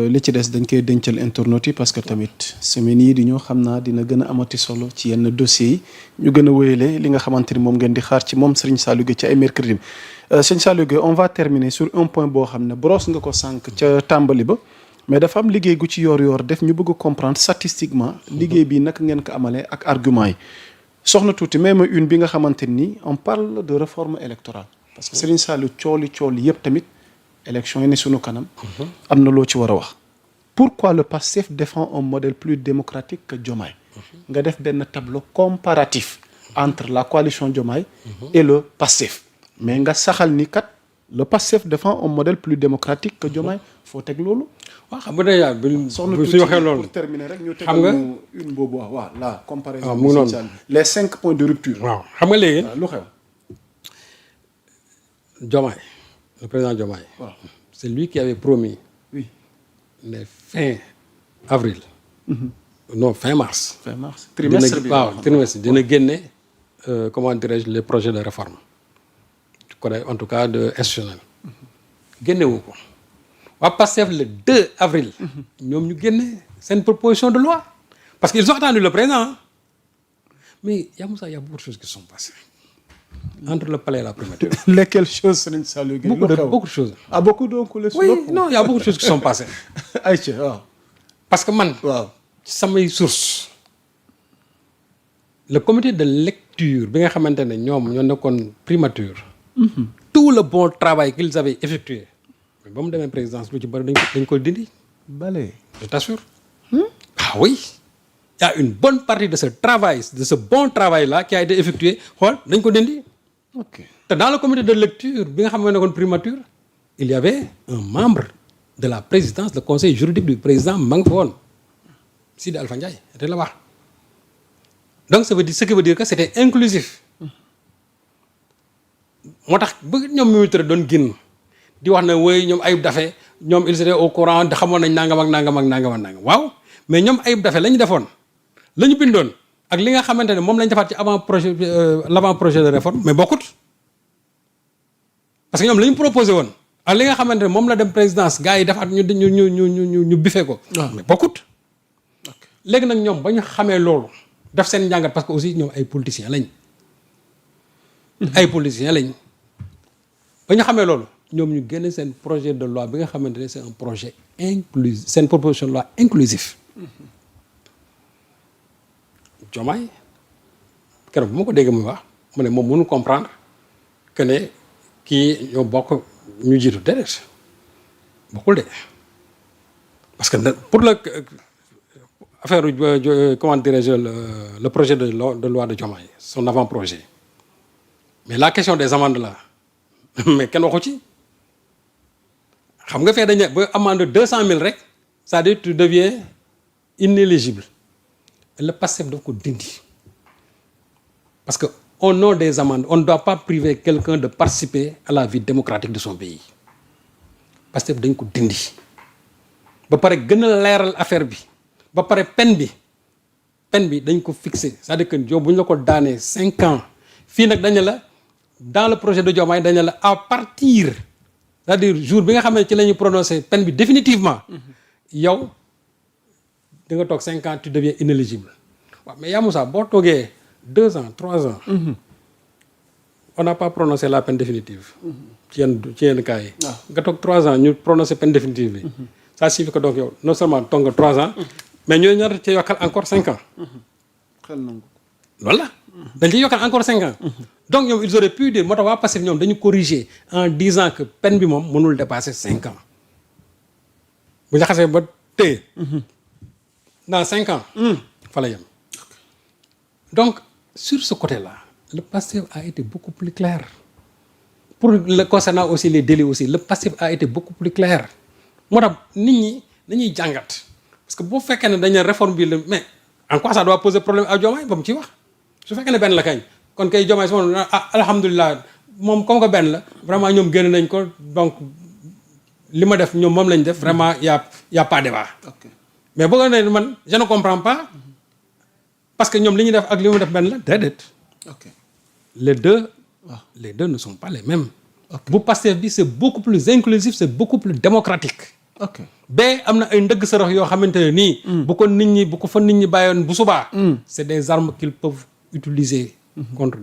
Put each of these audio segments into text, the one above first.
li ci des dañ koy dencal internautes yi parce que tamit semaines yii di ñëw xam naa dina gën a amati solo ci yenn dossiers yi ñu gën a wéyale li nga xamante ni moom ngeen di xaar ci moom Serigne Saliou Gueye ci ay mercredi bi Serigne Saliou Gueye on va terminer sur un point boo xam ne brosse nga ko sànq ca tàmbali ba mais dafa am liggéey gu ci yor def ñu bëgg a comprendre statistiquement liggéey bi naka ngeen ko amalee ak argument yi soxna tuuti même une bi nga xamante ni on parle de réforme électorale parce que Serigne Saliou cooli yëpp tamit élection yi ne sunu kanam. am na loo ci war a wax. pourquoi le PASTEF défend un modèle plus démocratique que Diomaye. nga def benn tableau comparatif entre la coalition Diomaye et le PASTEF. mais nga saxal ni kat le PASTEF défend un modèle plus démocratique que Diomaye foo teg loolu. waaw xam nga déjà bu suñu waxee loolu pour terminer rek ñu xam nga tegal une boobu waaw la comparaison. mu noonu les 5 points de rupture. waaw xam nga léegi. lu xew. Diomaye le président Diomaye. waaw c'est lui qui avait promis. oui. ne fin avril. non fin mars. fin mars trimestre bi waaw trimestre dina génne comment dirais-je les projets de réforme. en tout cas de institutionnel. génnewu ko. waa PASTEF le 2 avril. ñoom ñu génne seen proposition de loi. parce qu'ils ont attendu le président. mais y a beaucoup de choses qui sont passées. entre le palais et la primature. lesquelles choses Serigne Saliou Gueye. beaucoup de choses. ah beaucoup donc les. oui non y a beaucoup de choses qui sont passées. ayca waaw. parce que man. waaw ci samay source le comité de lecture bi nga xamante ne ñoom ñoo nekkoon primature. tout le bon travail qu'ils avaient effectué. mais ba mu demee présidence lu ci bëri dañ ko dindi. bale. je t'assure. ah oui. il y a une bonne partie de ce travail de ce bon travail là qui a été effectué xool dañ ko dindi. ok te dans le comité de lecture bi nga xam ne nekkoon primature. il y avait un membre de la présidence le conseil juridique du président ma nga fa woon. Sidi Alpha Ndiaye était là-bas. donc ça veut dire ce qui veut dire que c'était inclusif. moo tax ba ñoom Mimi Touré doon génn di wax ne woy ñoom Ayib Daffé ñoom ils étaient au courant de xamoon nañ nangam ak nangam waaw mais ñoom Ayib Daffé la ñu defoon la ñu bindoon ak li nga xamante ne moom lañ defaat ci avant projet de réforme mais bokkut parce que ñoom la ñu proposé woon ak li nga xamante ne moom la dem présidence gars yi defaat ñu bifee ko mais bokkut. léegi nag ñoom ba ñu xamee loolu def seen njàngat parce que aussi ñoom ay politiciens lañ. ba ñu xamee loolu ñoom ñu génne seen projet de loi bi nga xamante ne c'est un projet inclusif seen proposition de loi inclusif. Diomaye keroog bu ma ko déggee muy wax mu ne moom mënu comprendre que ne kii ñoo bokk ñu jiitu déedéet bokkul de parce que pour le. affaire comment dirais-je le projet de loi de Diomaye son avant-projet mais la question des amendes là mais kenn waxu ci xam nga fee dañ ba amende 200 000 rek c'est-à-dire tu deviens inéligible le PASTEF daf ko dindi parce que au nom des amendes on ne doit pas priver quelqu'un de participer à la vie démocratique de son pays PASTEF dañ ko dindi ba pare gën a leeral affaire bi ba pare peine bi dañ ko fixé c'est-à-dire que yow bu ñu la ko daanee 5 ans fii nag dañu la dans le projet de Diomaye dañu la à partir c'est-à-dire jour bi nga xam ne ci la ñuy prononcé peine bi définitivement yow da nga toog 5 ans tu deviens inéligible waaw mais yaa Moussa boo toogee 2 ans 3 ans on n'a pas prononcé la peine définitive ci yenn cas yi nga toog 3 ans ñu prononcé peine définitive bi ça signifie que donc yow non seulement toog nga 3 ans mais ñooy ñaata ci yokkal encore 5 ans. xel nangu loolu la. dañ ciy yokkal encore 5 ans. donc ñoom ils auraient pu dire moo tax waa Pastef ñoom dañu corriger en disant que peine bi moom mënul dépasser 5 ans bu ñu xasee ba téye. dans 5 ans. fa la yem. donc sur ce côté-là le Pastef a été beaucoup plus clair pour le concernant aussi les délais aussi le Pastef a été beaucoup plus clair moo tax nit ñi dañuy jàngat. parce que boo fekkee ne dañu réforme bi la mais en quoi ça doit poser problème à Diomaye ba mu ciy wax su fekkee ne benn la kañ kon kay Diomaye su ma alhamdulilah moom comme que benn la vraiment ñoom génn nañ ko donc li ma def ñoom moom lañ def vraiment y a pas débat. ok mais boo ko nee man je ne comprends pas parce que ñoom li ñuy def ak li mu def benn la déedéet. ok les deux ne sont pas les mêmes. bu Pastef bi c'est beaucoup plus inclusif c'est beaucoup plus démocratique. ok bee am na ay ndëgg sërëx yoo xamante ne nii. bu ko fa nit ñi bàyyoon bu subaa. c'est des armes qu'ils peuvent utiliser contre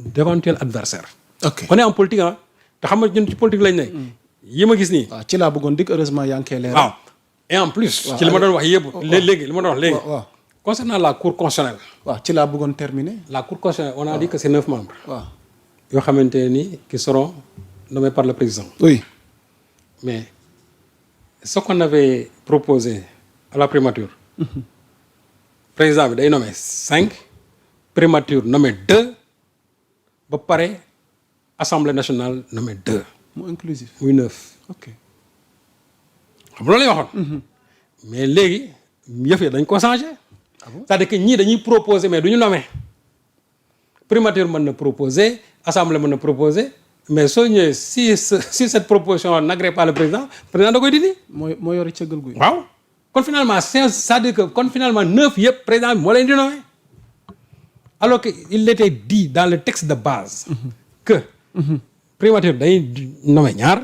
d'éventuels adversaires. ok on est en politique ah te xam nga ñun ci politique lañ ne. yi ma gis nii. waaw ci laa bëggoon dikk heureusement yaa ngi koy leeral. waaw et en plus. ci li ma doon wax yëpp. léegi li ma doon wax léegi. waaw concernant la cour constitutionnelle. waaw ci laa bëggoon terminer. la cour constitutionnelle on a dit que c'est 9 membres. waaw yoo xamante ne nii qui seront nommés par le président. oui. mais ce qu'on avait proposé à la primature. président bi day nommé 5. primature nommé 2. ba pare assemblée nationale nommé 2. mu inclusif. muy 9. ok xam nga loolu lay waxoon. mais léegi yëf yi dañ ko changé. c'est-à-dire que ñii dañuy proposer mais du ñu nommé. primature mën na proposer assemblée mën na proposer mais soo ñëwee si cette proposition n'agrée pas le président da koy dindi. moo yore cëggal guy. waaw kon finalement c'est-à-dire que kon finalement 9 yëpp président bi moo leen di nommé. alors que il était dit dans le texte de base. que primature day nommé ñaar.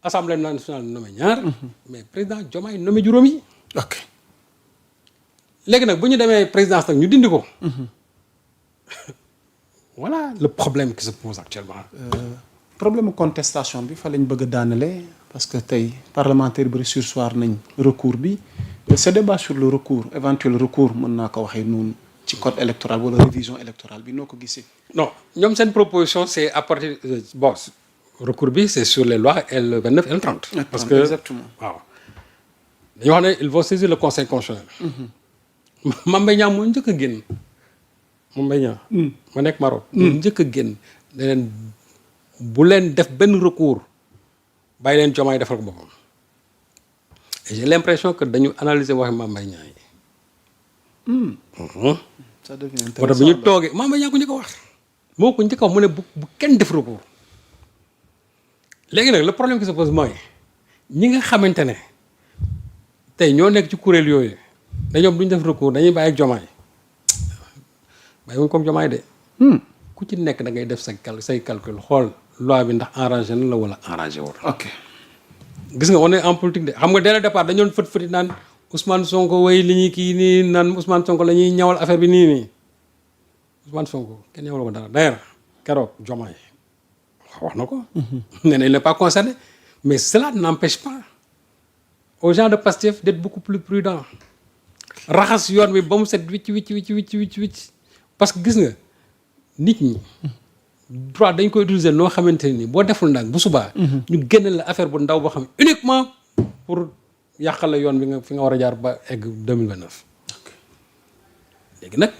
assemblée nationale nommé ñaar. mais président Diomaye nommé juróom yi. ok léegi nag bu ñu demee présidence nag ñu dindi ko. voilà le problème qui se pose actuellement. problème contestation bi fa lañ bëgg a daanale parce que tey parlementaire bi surseoir nañ recours bi ce débat sur le recours éventuel recours mën naa ko waxee noonu ci code électoral wala révision électorale bi noo ko gisee. non ñoom seen proposition c'est à partir bon recours bi c'est sur les lois L29 et L30. parce que exactement waaw dañoo wax ne ils vont saisir le conseil constitutionnel. Mame Mbaye Niang moo njëkk a génn. Mame Mbaye Niang. ma nekk Maroc. moo njëkk a génn ne leen bu leen def benn recours bàyyi leen Diomaye defal ko boppam. et j'ai l'impression que dañu analyser waxi Mame Mbaye Niang yi. ça devient moo tax bu ñu toogee Mame Mbaye Niang ko njëkk a wax. moo ko njëkk a wax mu ne bu kenn def recours. léegi nag le problème qui se pose mooy ñi nga xamante ne tey ñoo nekk ci kuréel yooyu dañoom duñ def recours dañuy bàyyi ak Diomaye bàyyi wuñ comme Diomaye de. ku ci nekk da ngay def say calcul xool loi bi ndax arrangé na la wala arrangé wul. ok gis nga on est en politique de xam nga dès le départ dañoon fët naan Ousmane Sonko way li ñuy kii nii naan Ousmane Sonko la ñuy ñawal affaire bi nii Ousmane Sonko kenn ñawal ko dara d'ailleurs keroog Diomaye wax na ko. nee na il n'est pas concerné mais cela n'empêche pas aux gens de Pastef d'être beaucoup plus prudents raxas yoon bi ba mu set wicc parce que gis nga nit ñi droit dañ koy utiliser noo xamante ni boo deful nag bu subaa. ñu génne la affaire bu ndaw boo xam uniquement pour yàqal la yoon bi nga fi nga war a jaar ba egg 2029. léegi nag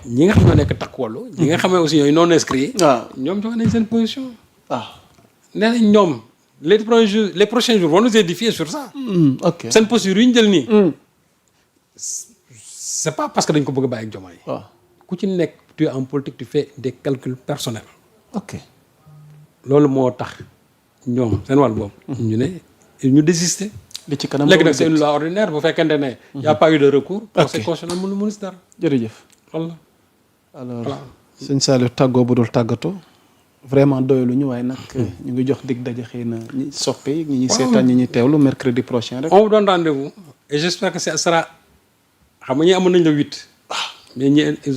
ñi nga xam ñoo nekk takk wàllu. ñi nga xam ne aussi ñooy non inscrits. waaw ñoom joxe nañ seen position. waaw. nee nañ ñoom les prochains jours vont nous édifier sur ça. ok seen posture yu ñu jël nii. c'est pas parce que dañ ko bëgg a bàyyi ak Diomaye. waaw ku ci nekk tu es en politique tu fais des calculs personnels. ok loolu moo tax ñoom seen wàll boobu. ñu ne ñu désister. li ci kanam léegi nag c'est une loi ordinaire bu fekkente ne. y a pas eu de recours. conseil constitutionnel mënu si dara. jërëjëf. loolu la. alors sëñ Saliou tàggoo bu dul tàggatoo vraiment doyalu ñu waaye nag ñu ngi jox dig daje xëy na ñi soppe ñi ñuy seetaan ñi ñuy teewlu mercredi prochain rek. on vous donne rendez-vous et j'espère que ça sera xam nga ñi amoon nañ la 8. mais ñi